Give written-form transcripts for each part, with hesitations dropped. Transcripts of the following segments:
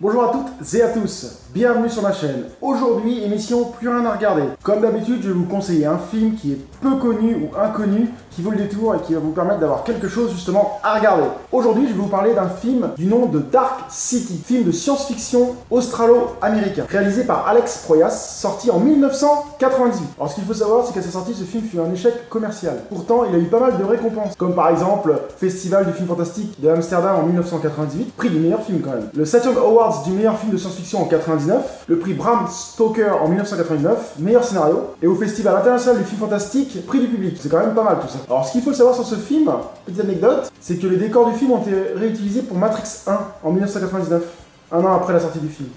Bonjour à toutes et à tous, bienvenue sur ma chaîne. Aujourd'hui, émission Plus rien à regarder. Comme d'habitude, je vais vous conseiller un film qui est peu connu ou inconnu, qui vaut le détour et qui va vous permettre d'avoir quelque chose justement à regarder. Aujourd'hui, je vais vous parler d'un film du nom de Dark City, film de science-fiction australo-américain, réalisé par Alex Proyas, sorti en 1998. Alors ce qu'il faut savoir, c'est qu'à sa sortie, ce film fut un échec commercial. Pourtant, il a eu pas mal de récompenses, comme par exemple Festival du film fantastique de Amsterdam en 1998, prix du meilleur film quand même. Le Saturn Awards du meilleur film de science-fiction en 99, le prix Bram Stoker en 1999, meilleur scénario, et au Festival international du film fantastique, prix du public. C'est quand même pas mal tout ça. Alors ce qu'il faut savoir sur ce film, petite anecdote, c'est que les décors du film ont été réutilisés pour Matrix 1 en 1999, un an après la sortie du film.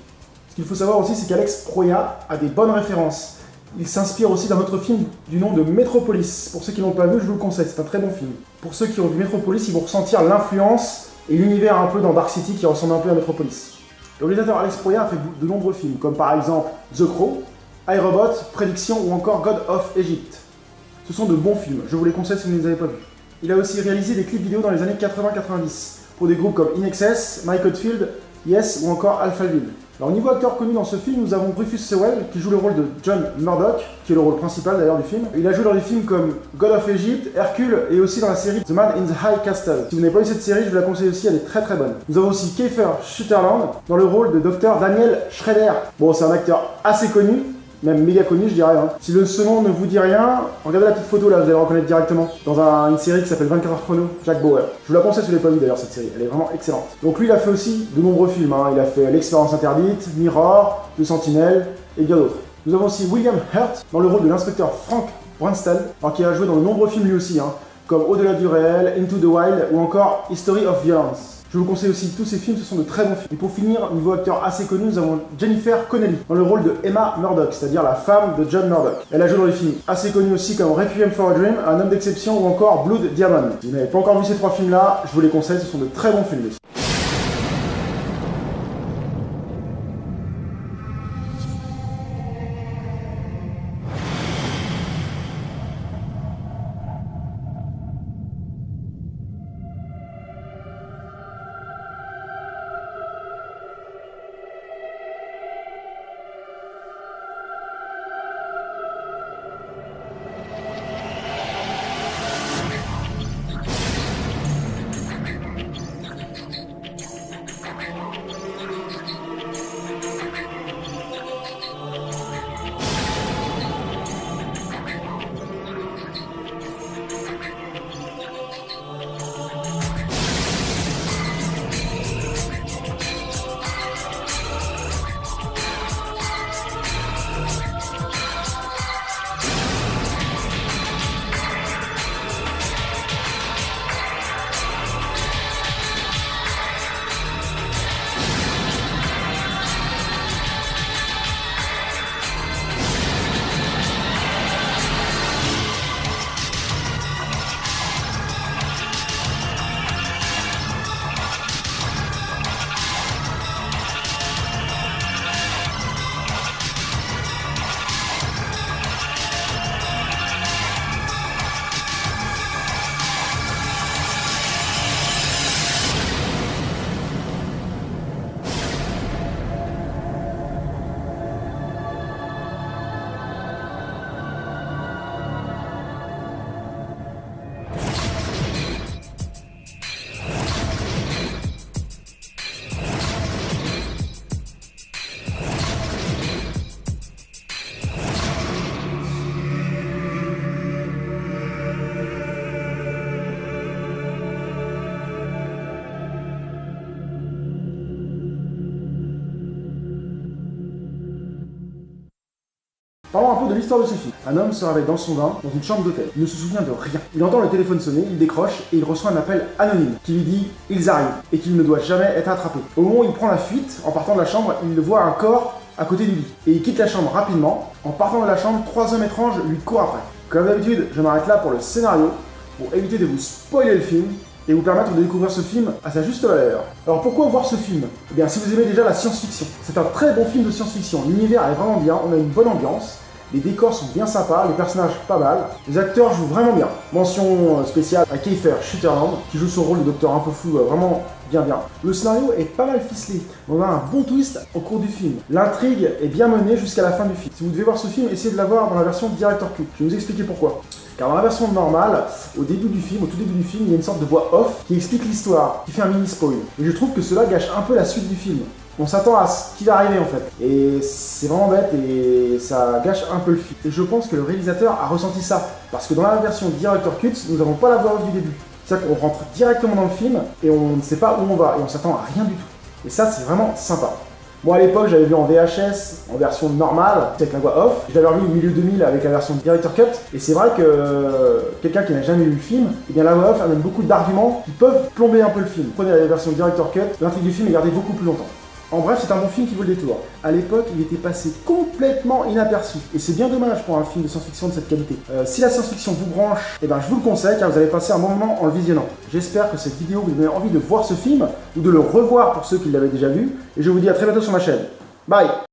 Ce qu'il faut savoir aussi, c'est qu'Alex Proyas a des bonnes références. Il s'inspire aussi d'un autre film du nom de Metropolis. Pour ceux qui l'ont pas vu, je vous le conseille, c'est un très bon film. Pour ceux qui ont vu Metropolis, ils vont ressentir l'influence et l'univers un peu dans Dark City qui ressemble un peu à Metropolis. Le réalisateur Alex Proyas a fait de nombreux films, comme par exemple The Crow, iRobot, Prédiction ou encore God of Egypt. Ce sont de bons films, je vous les conseille si vous ne les avez pas vus. Il a aussi réalisé des clips vidéo dans les années 80-90, pour des groupes comme InXS, Mike Oldfield, Yes ou encore Alphaville. Alors niveau acteur connu dans ce film, nous avons Rufus Sewell qui joue le rôle de John Murdoch, qui est le rôle principal d'ailleurs du film. Il a joué dans des films comme God of Egypt, Hercule et aussi dans la série The Man in the High Castle. Si vous n'avez pas vu cette série, je vous la conseille aussi, elle est très très bonne. Nous avons aussi Kiefer Sutherland dans le rôle de Dr Daniel Schrader. Bon, c'est un acteur assez connu, même méga connu je dirais. Si ce nom ne vous dit rien, regardez la petite photo là, vous allez le reconnaître directement. Dans une série qui s'appelle 24 heures chrono, Jack Bauer. Je vous la conseille si vous l'avez pas vu d'ailleurs cette série, elle est vraiment excellente. Donc lui il a fait aussi de nombreux films, il a fait L'Expérience Interdite, Mirror, Le Sentinelle et bien d'autres. Nous avons aussi William Hurt dans le rôle de l'inspecteur Frank Brunstad, qui a joué dans de nombreux films lui aussi, comme Au-delà du réel, Into the Wild ou encore History of Violence. Je vous conseille aussi tous ces films, ce sont de très bons films. Et pour finir, niveau acteur assez connu, nous avons Jennifer Connelly, dans le rôle de Emma Murdoch, c'est-à-dire la femme de John Murdoch. Elle a joué dans des films assez connus aussi comme Requiem for a Dream, Un homme d'exception ou encore Blood Diamond. Si vous n'avez pas encore vu ces trois films-là, je vous les conseille, ce sont de très bons films aussi. Parlons un peu de l'histoire de ce film. Un homme se réveille dans son bain, dans une chambre d'hôtel. Il ne se souvient de rien. Il entend le téléphone sonner, il décroche et il reçoit un appel anonyme qui lui dit « Ils arrivent » et qu'il ne doit jamais être attrapé. Au moment où il prend la fuite, en partant de la chambre, il voit un corps à côté du lit. Et il quitte la chambre rapidement. En partant de la chambre, 3 hommes étranges lui courent après. Comme d'habitude, je m'arrête là pour le scénario, pour éviter de vous spoiler le film et vous permettre de découvrir ce film à sa juste valeur. Alors pourquoi voir ce film? Eh bien si vous aimez déjà la science-fiction, c'est un très bon film de science-fiction, l'univers est vraiment bien, on a une bonne ambiance, les décors sont bien sympas, les personnages pas mal, les acteurs jouent vraiment bien. Mention spéciale à Kiefer Sutherland, qui joue son rôle de docteur un peu fou, vraiment bien. Le scénario est pas mal ficelé, on a un bon twist au cours du film. L'intrigue est bien menée jusqu'à la fin du film. Si vous devez voir ce film, essayez de l'avoir dans la version Director Cut. Je vais vous expliquer pourquoi. Car dans la version normale, au tout début du film, il y a une sorte de voix off qui explique l'histoire, qui fait un mini spoil. Et je trouve que cela gâche un peu la suite du film. On s'attend à ce qui va arriver en fait. Et c'est vraiment bête et ça gâche un peu le film. Et je pense que le réalisateur a ressenti ça. Parce que dans la version Director Cut, nous n'avons pas la voix off du début. C'est-à-dire qu'on rentre directement dans le film et on ne sait pas où on va et on s'attend à rien du tout. Et ça, c'est vraiment sympa. Moi à l'époque, j'avais vu en VHS, en version normale, avec la voix off. Je l'avais vu au milieu 2000 avec la version Director Cut. Et c'est vrai que quelqu'un qui n'a jamais vu le film, eh bien la voix off amène beaucoup d'arguments qui peuvent plomber un peu le film. Prenez la version Director Cut, l'intrigue du film est gardée beaucoup plus longtemps. En bref, c'est un bon film qui vaut le détour. À l'époque, il était passé complètement inaperçu. Et c'est bien dommage pour un film de science-fiction de cette qualité. Si la science-fiction vous branche, eh ben, je vous le conseille car vous allez passer un bon moment en le visionnant. J'espère que cette vidéo vous donne envie de voir ce film ou de le revoir pour ceux qui l'avaient déjà vu. Et je vous dis à très bientôt sur ma chaîne. Bye!